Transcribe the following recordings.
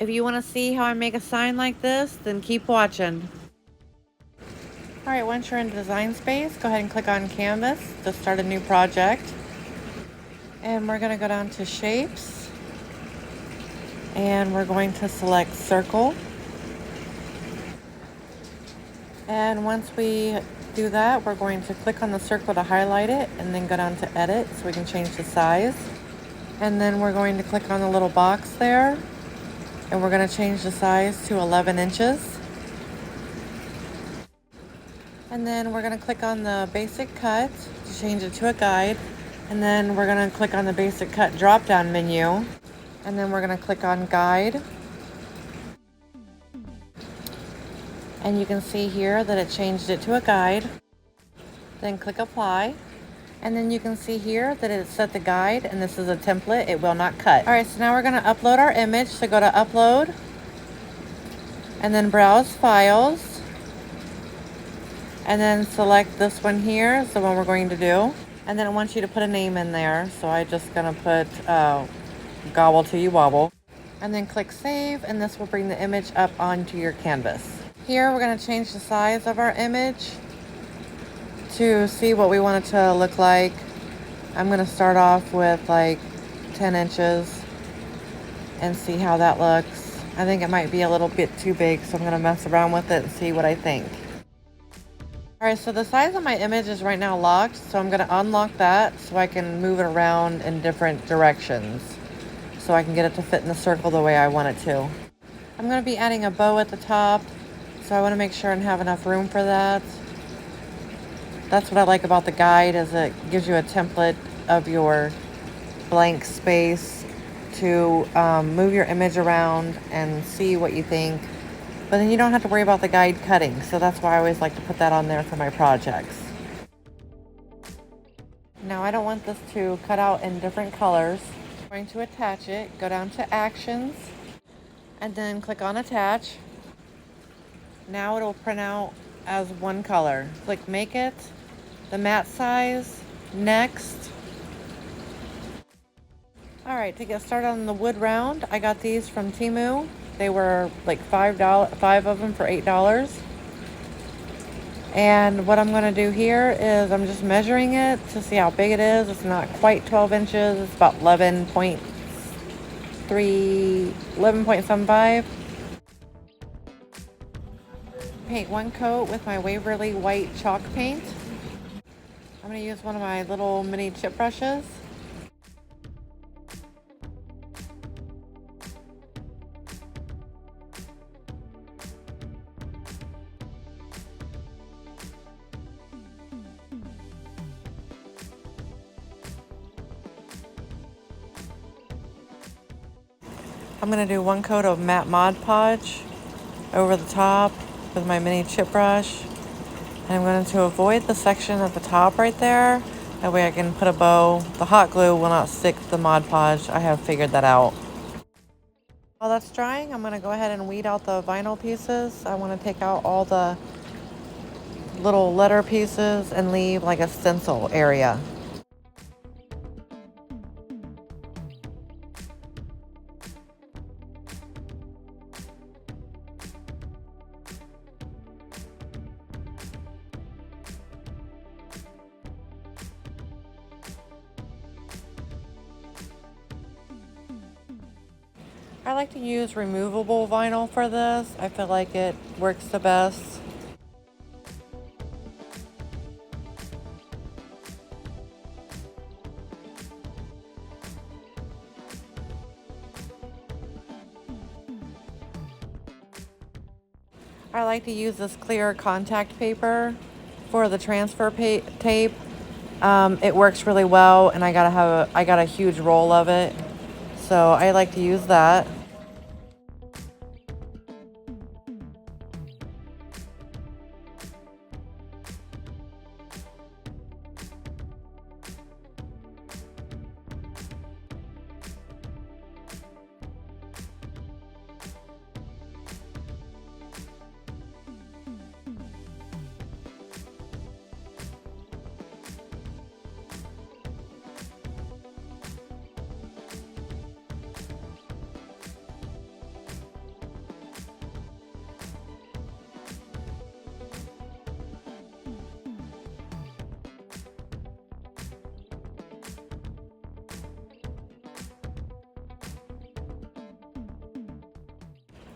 If you want to see how I make a sign like this, then keep watching. All right, once you're in Design Space, go ahead and click on Canvas to start a new project. And we're going to go down to Shapes. And we're going to select Circle. And once we do that, we're going to click on the circle to highlight it and then go down to Edit so we can change the size. And then we're going to click on the little box there. And we're going to change the size to 11 inches. And then we're going to click on the basic cut to change it to a guide. And then we're going to click on the basic cut drop down menu. And then we're going to click on guide. And you can see here that it changed it to a guide. Then click apply. And then you can see here that it set the guide, and this is a template. It will not cut. All right, so now we're going to upload our image. So go to upload and then browse files. And then select this one here, is the one we're going to do. And then it wants you to put a name in there. So I'm just going to put Gobble Till You Wobble. And then click save, and this will bring the image up onto your canvas. Here we're going to change the size of our image to see what we want it to look like. I'm going to start off with like 10 inches and see how that looks. I think it might be a little bit too big, so I'm going to mess around with it and see what I think. Alright, so the size of my image is right now locked, so I'm going to unlock that so I can move it around in different directions so I can get it to fit in the circle the way I want it to. I'm going to be adding a bow at the top, so I want to make sure and have enough room for that. That's what I like about the guide, is it gives you a template of your blank space to move your image around and see what you think. But then you don't have to worry about the guide cutting, so that's why I always like to put that on there for my projects. Now I don't want this to cut out in different colors. I'm going to attach it, go down to Actions, and then click on Attach. Now it'll print out as one color. Click Make It, the matte size, Next. Alright, to get started on the wood round, I got these from Temu. They were like $5, 5 of them for $8. And what I'm going to do here is I'm just measuring it to see how big it is. It's not quite 12 inches. It's about 11.75. Paint one coat with my Waverly white chalk paint. I'm going to use one of my little mini chip brushes. I'm going to do one coat of matte Mod Podge over the top with my mini chip brush. And I'm going to avoid the section at the top right there. That way I can put a bow. The hot glue will not stick to the Mod Podge. I have figured that out. While that's drying, I'm going to go ahead and weed out the vinyl pieces. I want to take out all the little letter pieces and leave like a stencil area. I like to use removable vinyl for this. I feel like it works the best. I like to use this clear contact paper for the transfer tape. It works really well, and I got a huge roll of it, so I like to use that.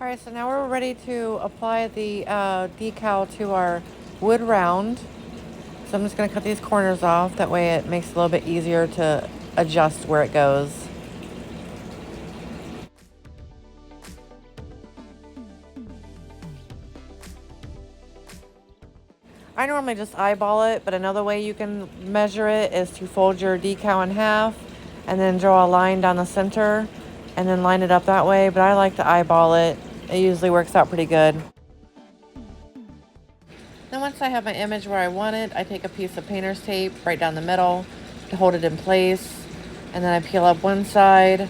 All right, so now we're ready to apply the decal to our wood round. So I'm just gonna cut these corners off. That way it makes it a little bit easier to adjust where it goes. I normally just eyeball it, but another way you can measure it is to fold your decal in half and then draw a line down the center and then line it up that way. But I like to eyeball it. It usually works out pretty good. Then once I have my image where I want it, I take a piece of painter's tape right down the middle to hold it in place. And then I peel up one side,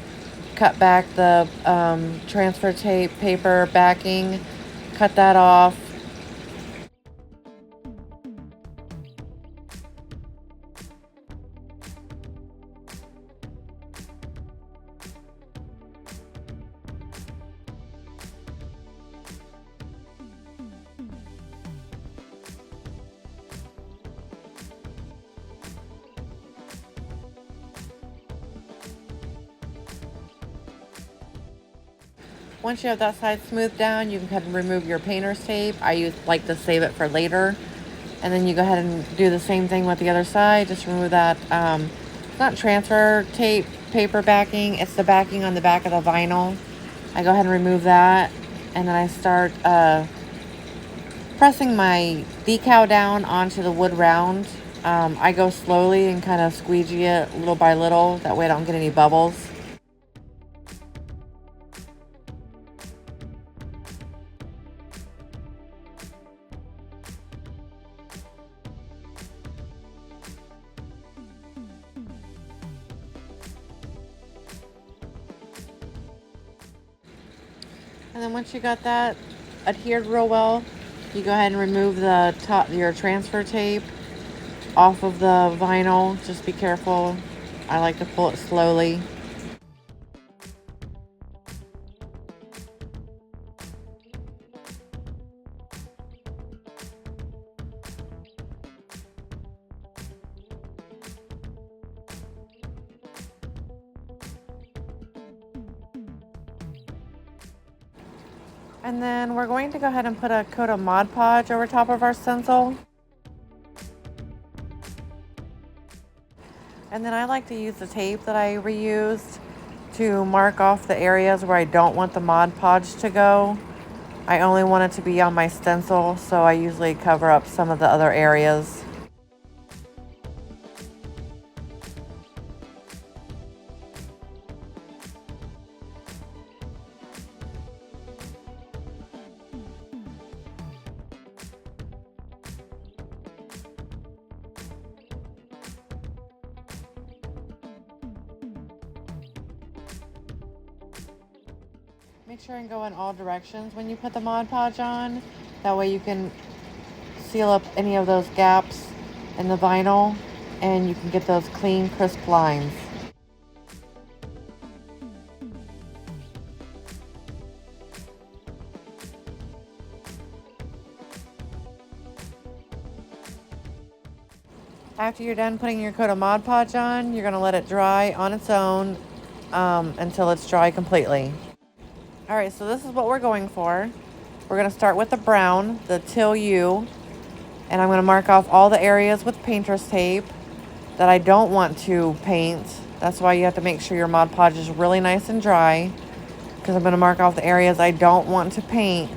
cut back the transfer tape paper backing, cut that off. Once you have that side smoothed down, you can go ahead and remove your painter's tape. Like to save it for later. And then you go ahead and do the same thing with the other side. Just remove that, it's not transfer tape paper backing, it's the backing on the back of the vinyl. I go ahead and remove that. And then I start pressing my decal down onto the wood round. I go slowly and kind of squeegee it little by little. That way I don't get any bubbles. And then once you got that adhered real well, you go ahead and remove the your transfer tape off of the vinyl. Just be careful. I like to pull it slowly. And then we're going to go ahead and put a coat of Mod Podge over top of our stencil. And then I like to use the tape that I reused to mark off the areas where I don't want the Mod Podge to go. I only want it to be on my stencil, so I usually cover up some of the other areas. Make sure and go in all directions when you put the Mod Podge on. That way you can seal up any of those gaps in the vinyl and you can get those clean, crisp lines. After you're done putting your coat of Mod Podge on, you're going to let it dry on its own until it's dry completely. All right, so this is what we're going for. We're going to start with the brown, the Till U, and I'm going to mark off all the areas with painter's tape that I don't want to paint. That's why you have to make sure your Mod Podge is really nice and dry, because I'm going to mark off the areas I don't want to paint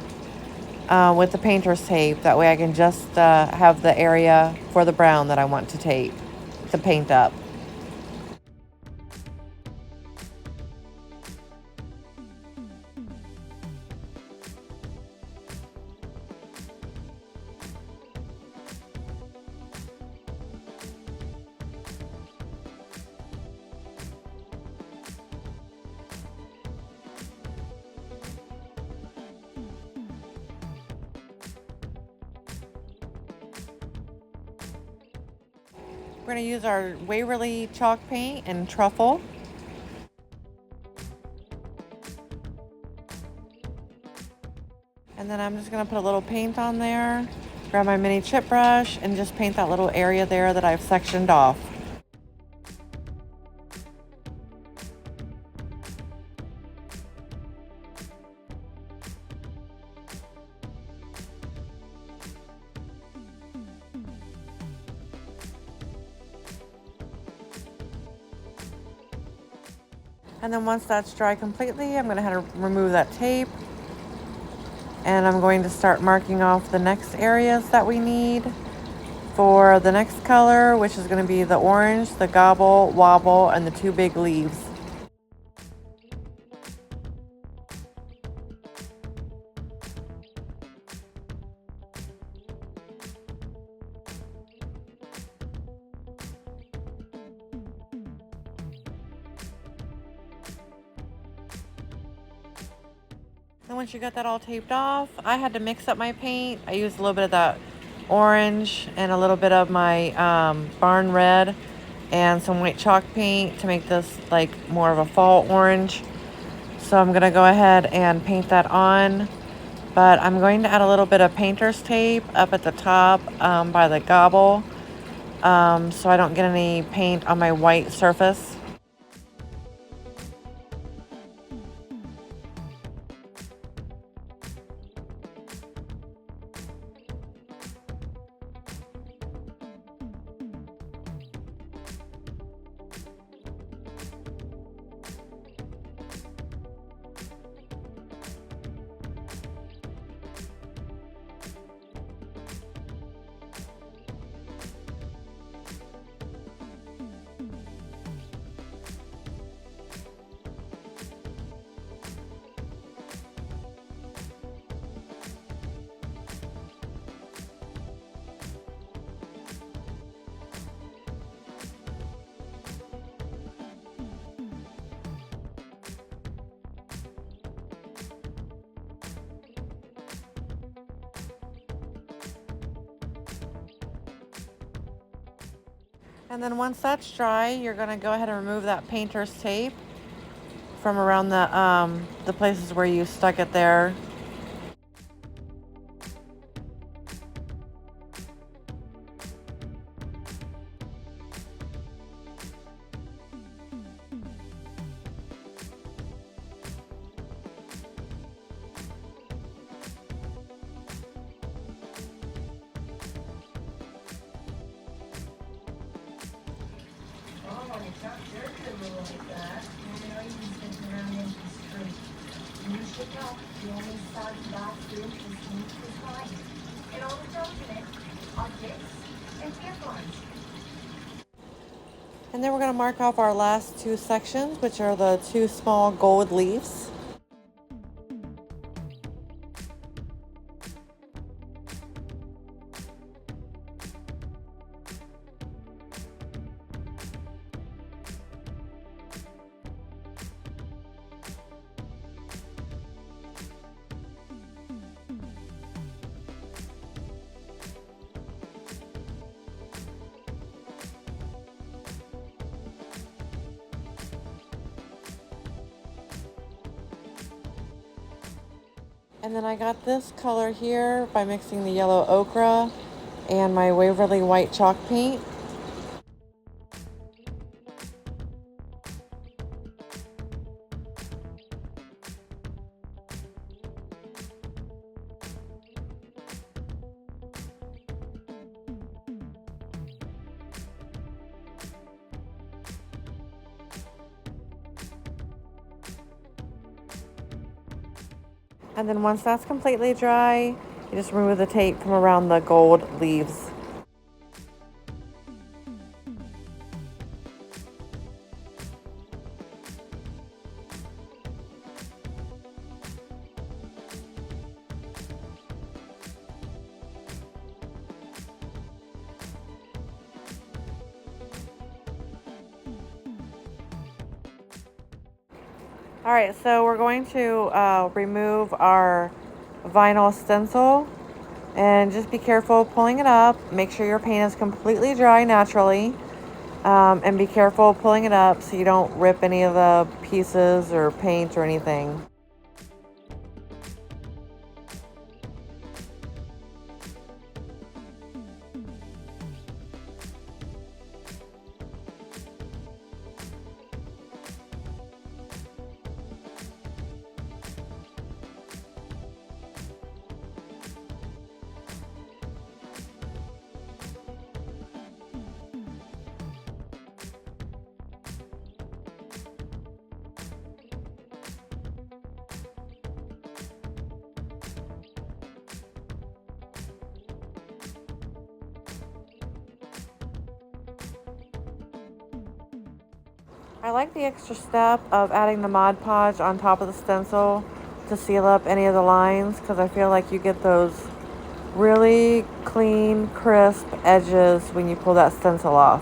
with the painter's tape. That way I can just have the area for the brown that I want to paint up. We're going to use our Waverly chalk paint and truffle. And then I'm just going to put a little paint on there, grab my mini chip brush, and just paint that little area there that I've sectioned off. And then once that's dry completely, I'm going to have to remove that tape. And I'm going to start marking off the next areas that we need for the next color, which is going to be the orange, the gobble, wobble, and the two big leaves. And once you got that all taped off, I had to mix up my paint. I used a little bit of that orange and a little bit of my barn red and some white chalk paint to make this like more of a fall orange. So I'm gonna go ahead and paint that on, but I'm going to add a little bit of painter's tape up at the top by the gobble so I don't get any paint on my white surface. And then once that's dry, you're gonna go ahead and remove that painter's tape from around the places where you stuck it there. And then we're going to mark off our last two sections, which are the two small gold leaves. And then I got this color here by mixing the yellow ochre and my Waverly white chalk paint. And then once that's completely dry, you just remove the tape from around the gold leaves. All right, so we're going to remove our vinyl stencil, and just be careful pulling it up. Make sure your paint is completely dry naturally, and be careful pulling it up so you don't rip any of the pieces or paint or anything. I like the extra step of adding the Mod Podge on top of the stencil to seal up any of the lines, because I feel like you get those really clean, crisp edges when you pull that stencil off.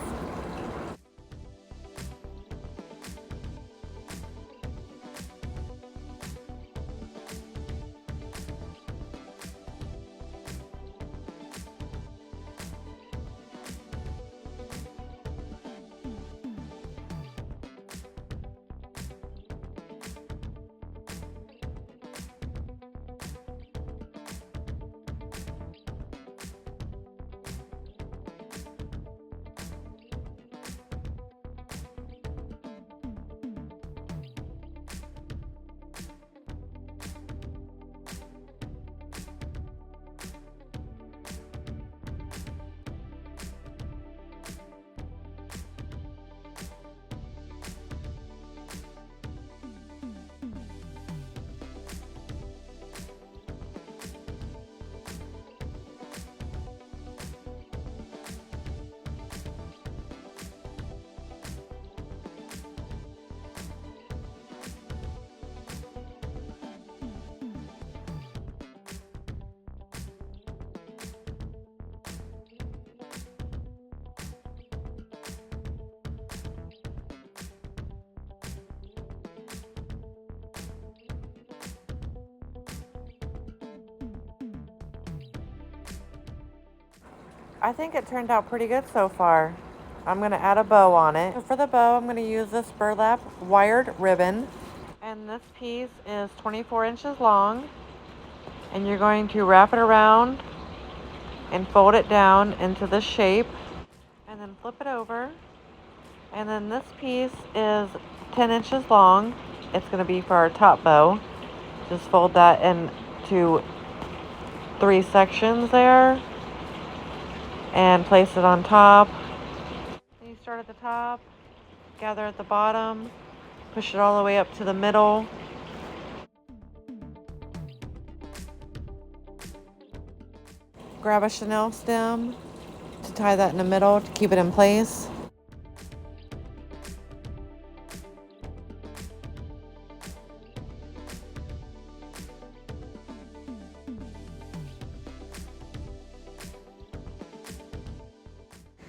I think it turned out pretty good so far. I'm going to add a bow on it. So for the bow, I'm going to use this burlap wired ribbon. And this piece is 24 inches long. And you're going to wrap it around and fold it down into this shape. And then flip it over. And then this piece is 10 inches long. It's going to be for our top bow. Just fold that into 3 sections there. And place it on top. Then you start at the top, gather at the bottom, push it all the way up to the middle. Grab a chenille stem to tie that in the middle to keep it in place.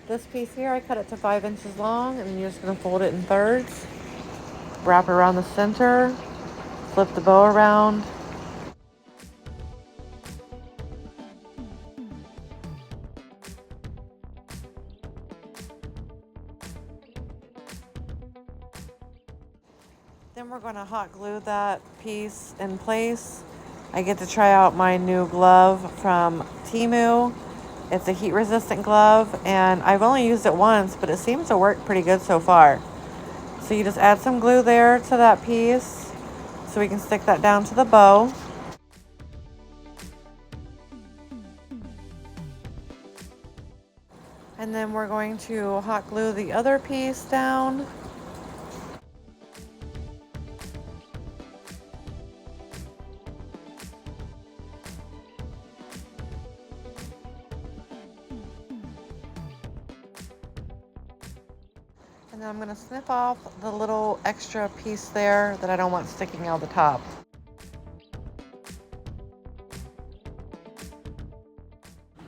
This piece here, I cut it to 5 inches long, and then you're just going to fold it in thirds. Wrap it around the center, flip the bow around. Then we're going to hot glue that piece in place. I get to try out my new glove from Temu. It's a heat resistant glove, and I've only used it once, but it seems to work pretty good so far. So you just add some glue there to that piece so we can stick that down to the bow. And then we're going to hot glue the other piece down. And then I'm going to snip off the little extra piece there that I don't want sticking out the top.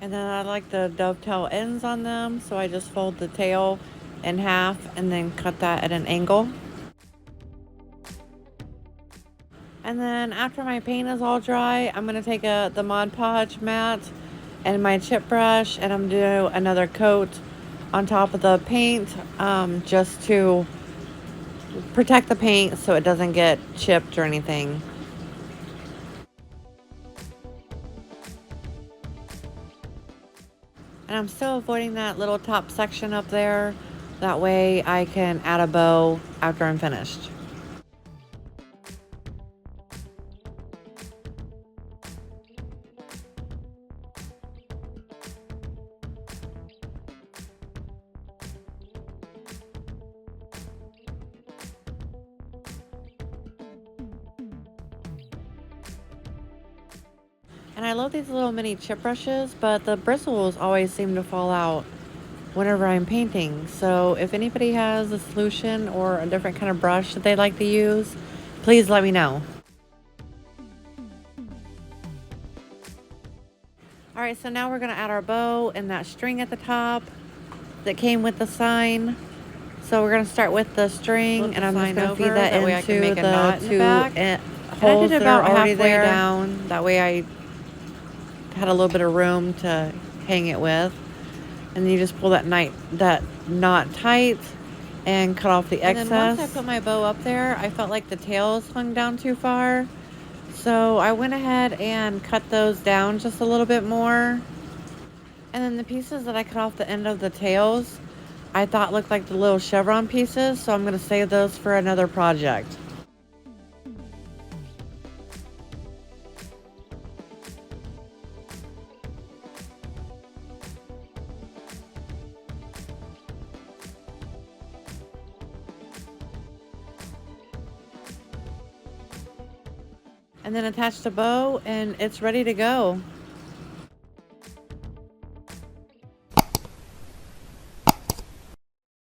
And then I like the dovetail ends on them, so I just fold the tail in half and then cut that at an angle. And then after my paint is all dry, I'm going to take the Mod Podge mat and my chip brush, and I'm going to do another coat on top of the paint, just to protect the paint so it doesn't get chipped or anything. And I'm still avoiding that little top section up there. That way I can add a bow after I'm finished. And I love these little mini chip brushes, but the bristles always seem to fall out. whenever I'm painting. So if anybody has a solution or a different kind of brush that they like to use, please let me know. All right, so now we're gonna add our bow and that string at the top that came with the sign. So we're gonna start with the string, and I'm just gonna feed that way I can into make a knot in the the back. two holes that are already there. Down. That way I Had a little bit of room to hang it with, and you just pull that knot tight and cut off the excess. And then once I put my bow up there, I felt like the tails hung down too far, so I went ahead and cut those down just a little bit more. And then the pieces that I cut off the end of the tails, I thought looked like the little chevron pieces, so I'm going to save those for another project. And then attach the bow, and it's ready to go.